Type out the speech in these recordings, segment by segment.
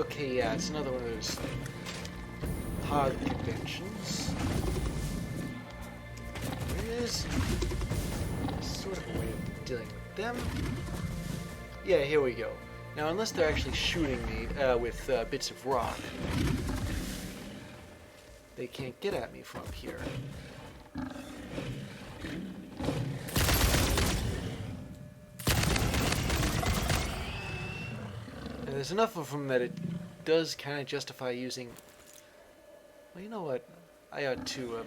Okay, yeah, it's another one of those hog conventions. There is sort of a way of dealing with them. Yeah, here we go. Now, unless they're actually shooting me with bits of rock, they can't get at me from here. And there's enough of them that it does kind of justify using... Well, you know what? I ought to...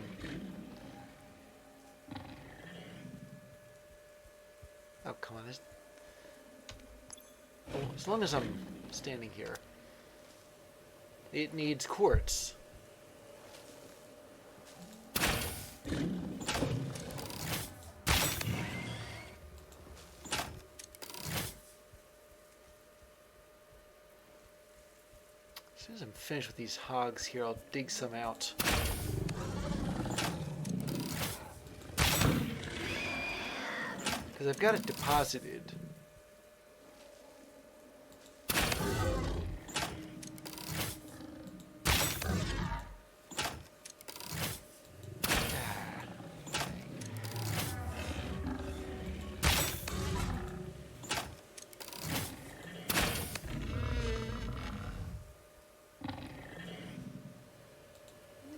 Oh, come on. Oh, as long as I'm standing here. It needs quartz. As soon as I'm finished with these hogs here, I'll dig some out. Because I've got it deposited.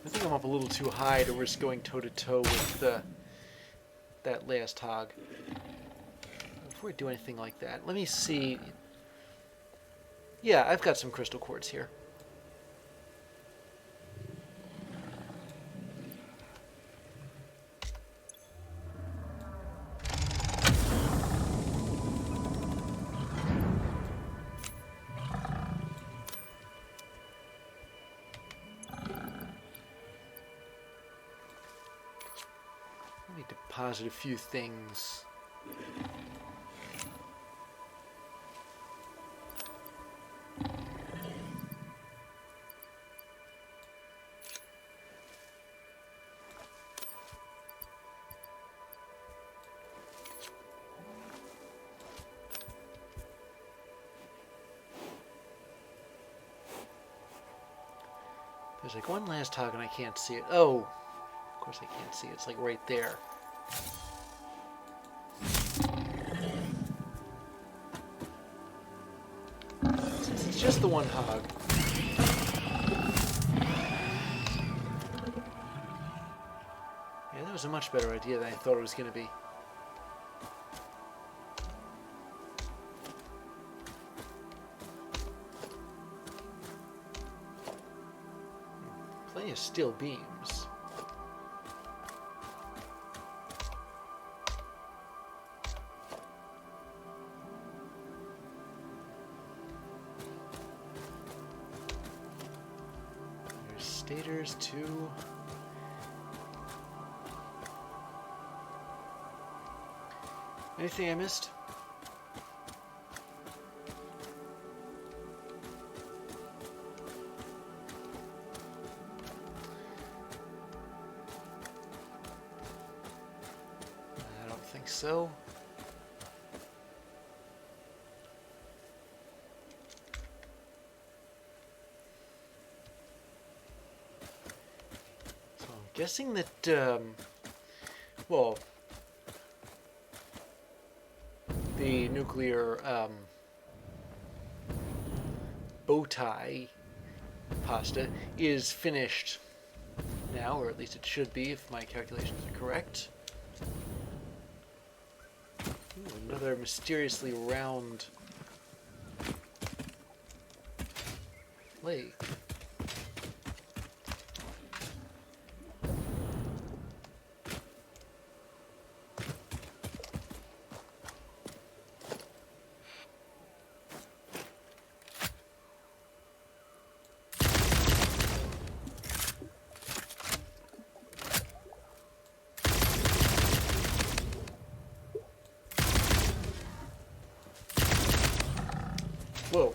I think I'm up a little too high to risk going toe-to-toe with that last hog. Before I do anything like that, let me see. Yeah, I've got some crystal quartz here. Let me deposit a few things. There's like one last hog and I can't see it. Oh, of course I can't see it. It's like right there. Since it's just the one hog. Yeah, that was a much better idea than I thought it was going to be. Plenty of steel beams. There's stators too. Anything I missed? So I'm guessing that well, the nuclear bow tie pasta is finished now, or at least it should be if my calculations are correct. Another mysteriously round lake. Whoa.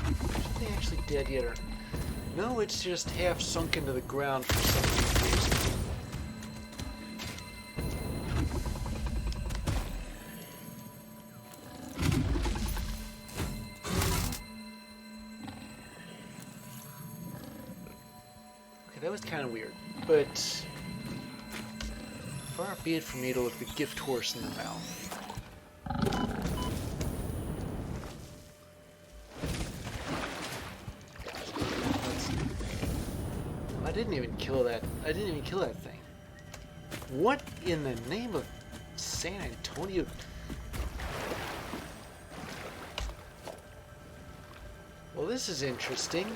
Are they actually dead yet? Or... No, it's just half sunk into the ground for some reason. Okay, that was kind of weird, but far be it from me to look the gift horse in the mouth. I didn't even kill that thing. What in the name of San Antonio? Well, this is interesting.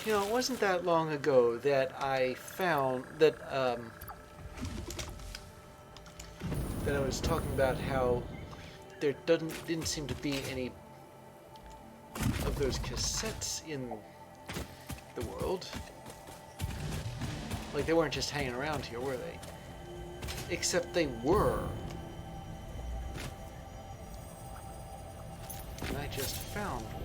You know, it wasn't that long ago that I found that that I was talking about how there didn't seem to be any of those cassettes in the world. Like, they weren't just hanging around here, were they? Except they were. And I just found one.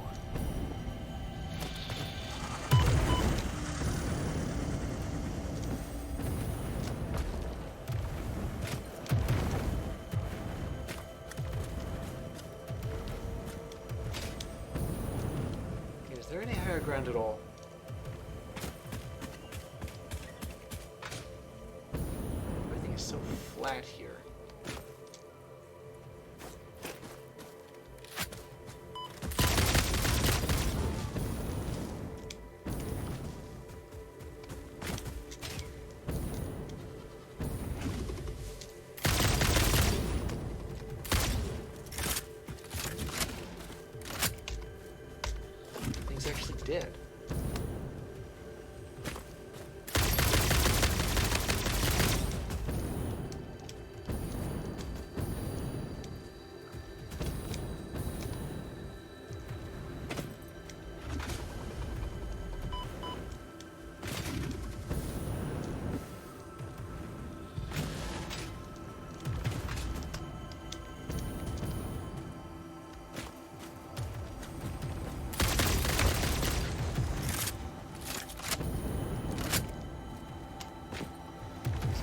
Okay, is there any higher ground at all? So flat here. Thing's actually dead.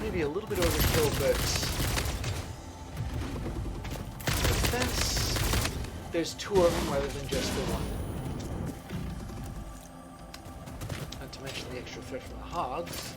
Maybe a little bit overkill, but the fence, there's two of them rather than just the one. Not to mention the extra threat from the hogs.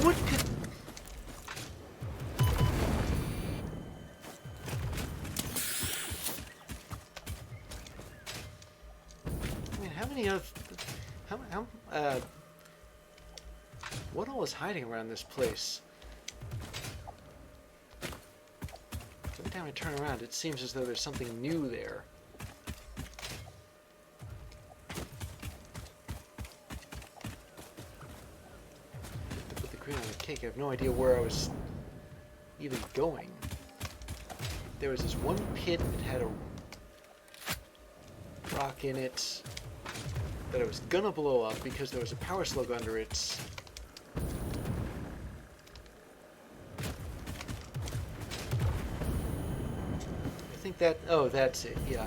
What could... I mean, how many of... what all is hiding around this place? Every time I turn around, it seems as though there's something new there. On the cake, I have no idea where I was even going. There was this one pit that had a rock in it that I was gonna blow up because there was a power slug under it. I think that... oh, that's it, yeah.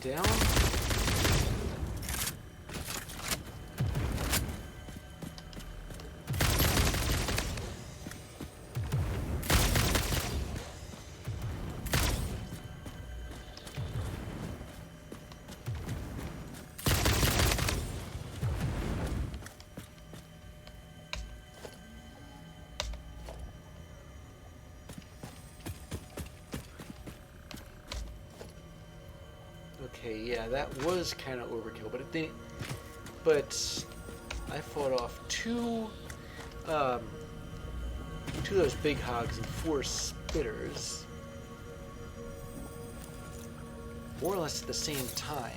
Down. Okay, yeah, that was kind of overkill, but it didn't. But I fought off two of those big hogs and 4 spitters, more or less at the same time.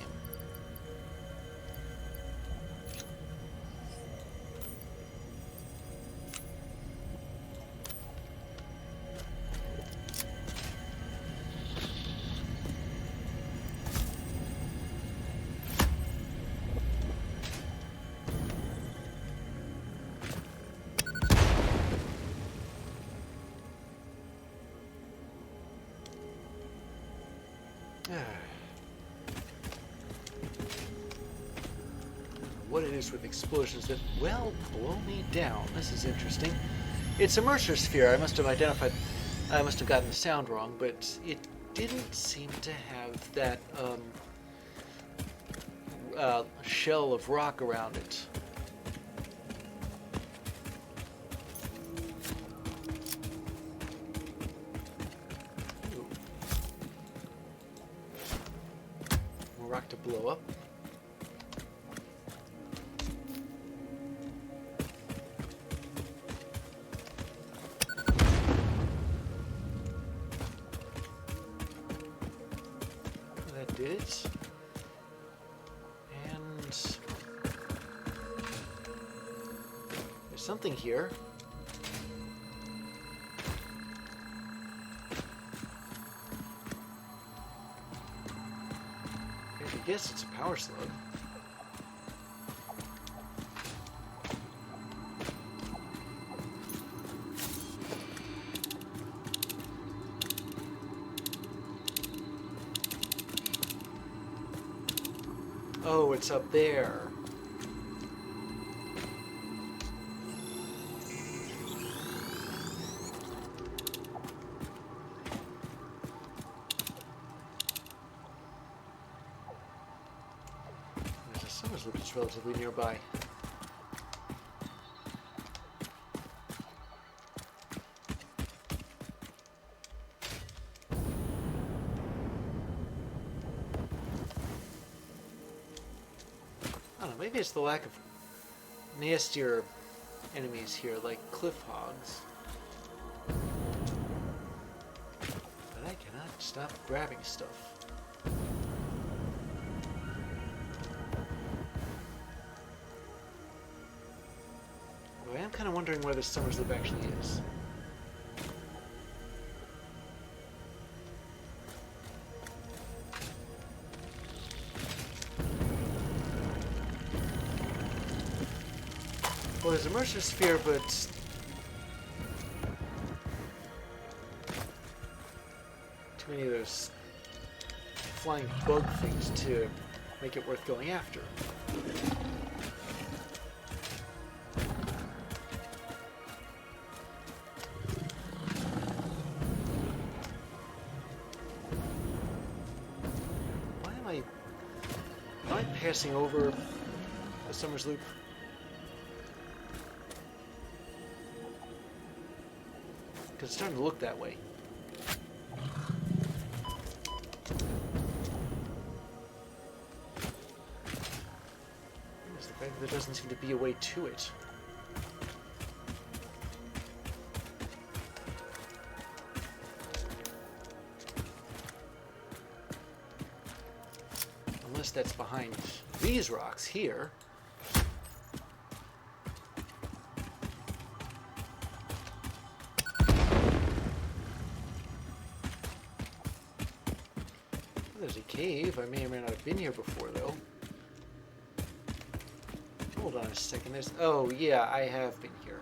What it is with explosions that, well, blow me down. This is interesting. It's a Mercer sphere. I must have gotten the sound wrong, but it didn't seem to have that shell of rock around it. Ooh. More rock to blow up. Did it. And there's something here. I guess it's a power slug. Oh, it's up there. There's a summer's loop that's relatively nearby. Maybe it's the lack of nastier enemies here, like cliff hogs. But I cannot stop grabbing stuff. Though I am kind of wondering where this summer's loop actually is. Well, there's a Mercer sphere, but too many of those flying bug things to make it worth going after. Why am I passing over the Summer's Loop? Because it's starting to look that way. It's the fact that there doesn't seem to be a way to it. Unless that's behind these rocks here. There's a cave. I may or may not have been here before, though. Hold on a second. There's... Oh, yeah, I have been here.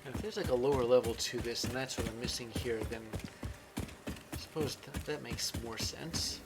If there's like a lower level to this, and that's what I'm missing here, then I suppose that makes more sense.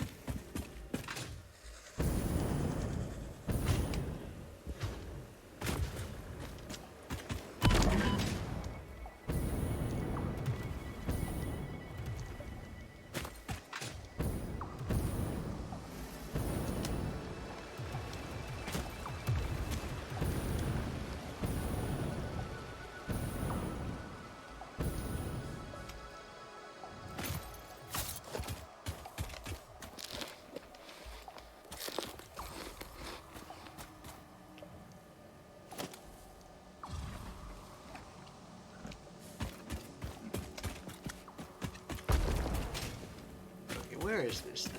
where is this thing?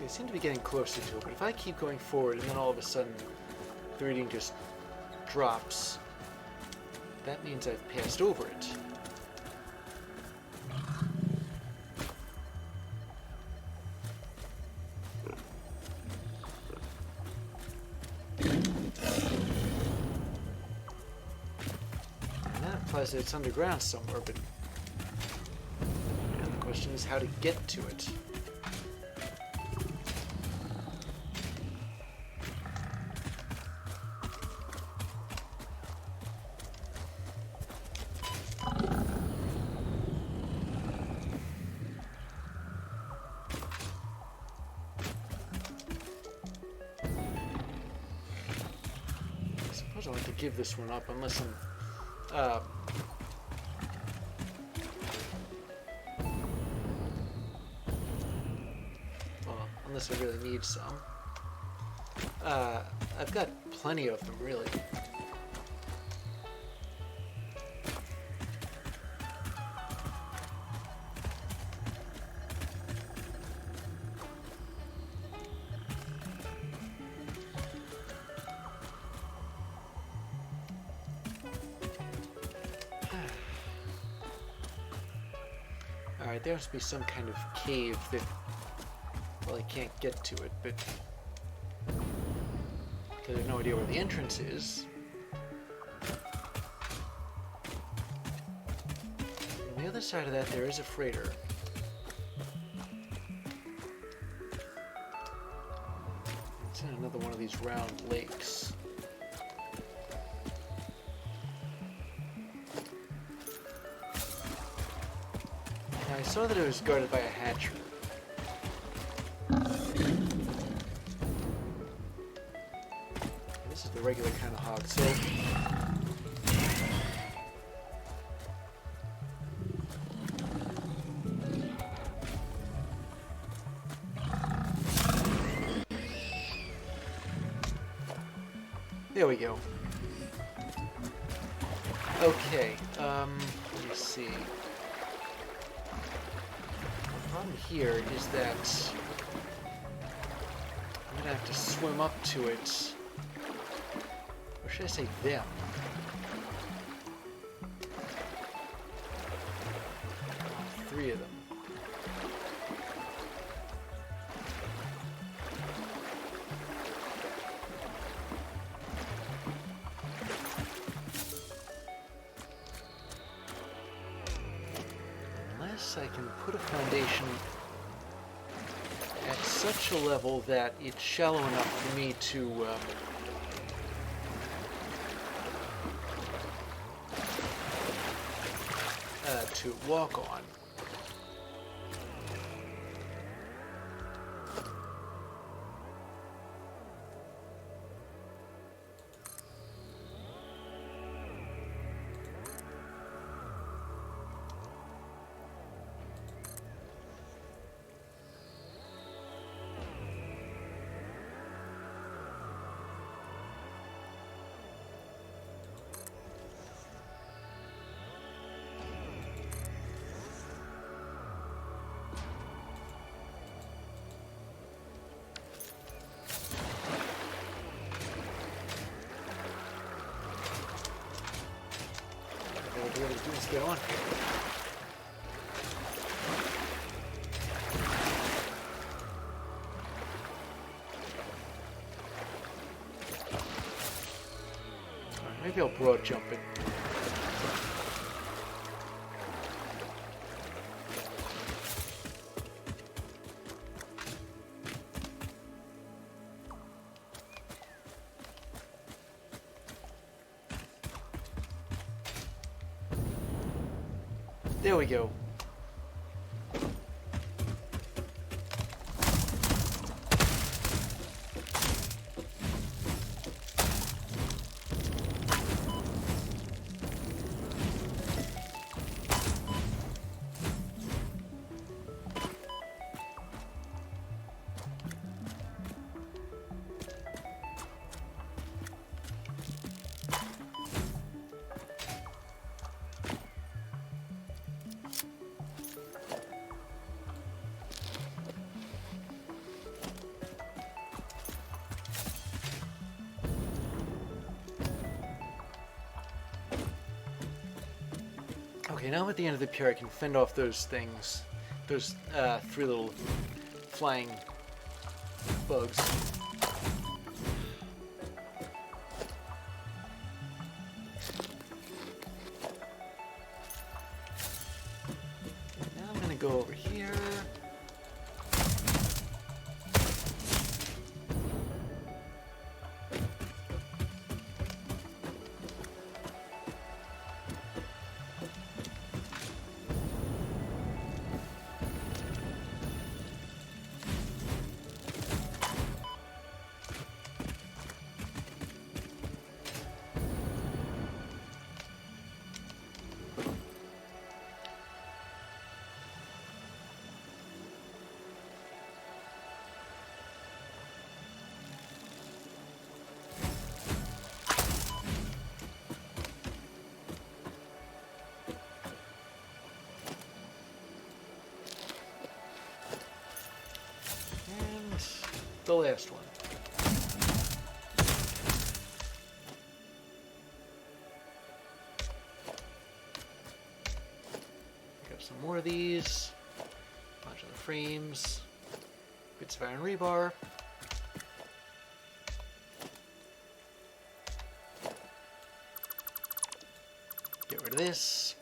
I seem to be getting closer to it, but if I keep going forward and then all of a sudden the reading just drops, that means I've passed over it. And that implies that it's underground somewhere, but the question is how to get to it. I'll have to give this one up unless I'm well, unless I really need some. I've got plenty of them, really. Alright, there must be some kind of cave that, well, I can't get to it, but because I have no idea where the entrance is. On the other side of that, there is a freighter. It's in another one of these round lakes. I saw that it was guarded by a hatchery. This is the regular kind of hog, so... There we go. Okay, let me see. The problem here is that I'm gonna have to swim up to it. Or should I say them? Three of them. I can put a foundation at such a level that it's shallow enough for me to walk on. Let's get on. Maybe I'll broad jump it. There we go. Okay, now I'm at the end of the pier. I can fend off those things. Those 3 little flying bugs. Now I'm gonna go over here. The last one. Got some more of these. A bunch of the frames. Bits of iron rebar. Get rid of this.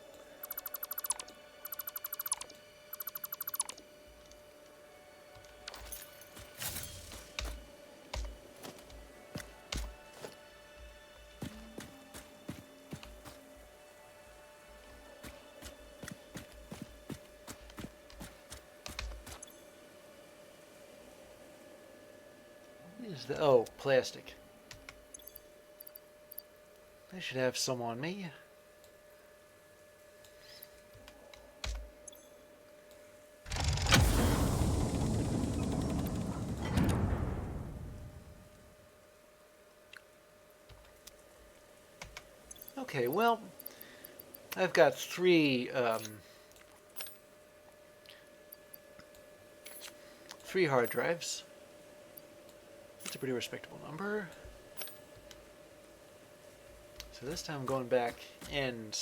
Is the plastic. I should have some on me. Okay, well, I've got 3 hard drives. That's a pretty respectable number. So this time I'm going back and,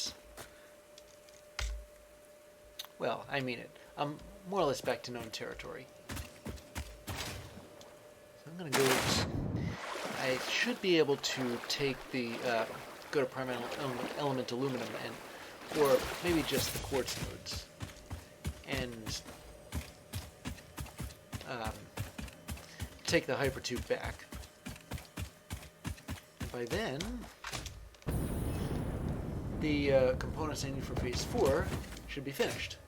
well, I mean it. I'm more or less back to known territory. So I'm going to go, I should be able to take the, go to prime element aluminum and, or maybe just the quartz nodes, and take the hypertube back. And by then, the components I need for phase 4 should be finished.